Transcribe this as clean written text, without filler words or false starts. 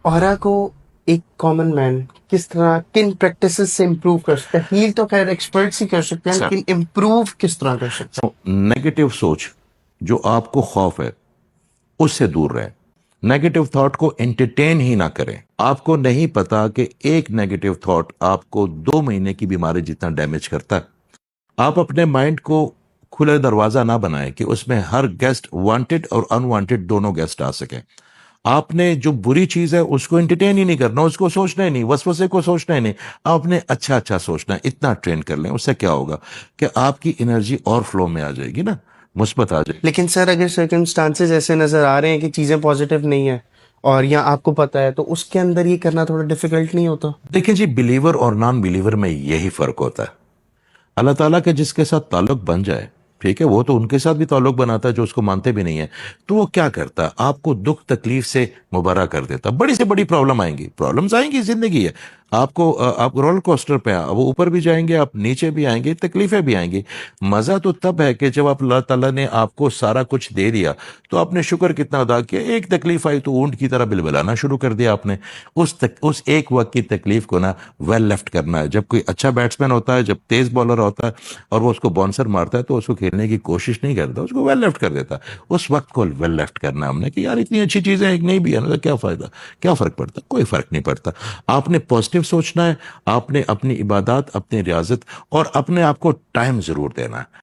Aura को एक common man किस तरह किन प्रैक्टिसेस से इम्प्रूव कर सकता है? हील तो खैर एक्सपर्ट्स ही कर सकते हैं, सर, लेकिन इम्प्रूव किस तरह कर सकते नेगेटिव सोच जो आपको खौफ है उससे दूर रहें। नेगेटिव थॉट को एंटरटेन ही ना करें। आपको नहीं पता कि एक नेगेटिव थॉट आपको 2 महीने की बीमारी जितना डैमेज करता है। आप अपने माइंड को खुले दरवाजा ना बनाएं कि उसमें हर गेस्ट वांटेड और अनवांटेड दोनों गेस्ट आ सकें। आपने जो बुरी चीज है उसको एंटरटेन ही नहीं करना, उसको सोचना ही नहीं, वसवसे को सोचना ही नहीं। आपने अच्छा अच्छा सोचना है, इतना ट्रेन कर लें। उससे क्या होगा कि आपकी एनर्जी और फ्लो में आ जाएगी ना, मुस्बत आ हैं? जाएगी। लेकिन सर अगर सर्कमस्टांसेस ऐसे नजर आ रहे हैं कि चीजें पॉजिटिव नहीं है और या आपको पता है, तो उसके अंदर ये करना थोड़ा डिफिकल्ट नहीं होता? देखिए जी, बिलीवर और नॉन बिलीवर में यही फर्क होता है। अल्लाह ताला के जिसके साथ ताल्लुक बन जाए, ठीक है, वो तो उनके साथ भी ताल्लुक बनाता है जो उसको मानते भी नहीं है। तो वो क्या करता है, आपको दुख तकलीफ से मुबारा कर देता। बड़ी से बड़ी प्रॉब्लम आएंगी, प्रॉब्लम्स आएंगी, जिंदगी है। आप रोलर कोस्टर पे हैं, वो ऊपर भी जाएंगे, आप नीचे भी आएंगे, तकलीफें भी आएंगी। मजा तो तब है कि जब आप अल्लाह ताला ने आपको सारा कुछ दे दिया तो आपने शुक्र कितना अदा किया। एक तकलीफ आई तो ऊंट की तरह बिलबिलाना शुरू कर दिया आपने। उस एक वक्त की तकलीफ को ना वेल लेफ्ट करना है। जब कोई अच्छा बैट्समैन होता है, जब तेज बॉलर होता है और वो उसको बाउंसर मारता है तो उसको खेलने की कोशिश नहीं करता, उसको वेल लेफ्ट कर देता है। उस वक्त को वेल लेफ्ट करना हमने कि यार इतनी अच्छी चीजें एक नहीं भी है ना, तो क्या फायदा, क्या फर्क पड़ता, कोई फर्क नहीं पड़ता। आपने पॉजिटिव सोचना है। आपने अपनी इबादत, अपनी रियाजत और अपने आप को टाइम जरूर देना है।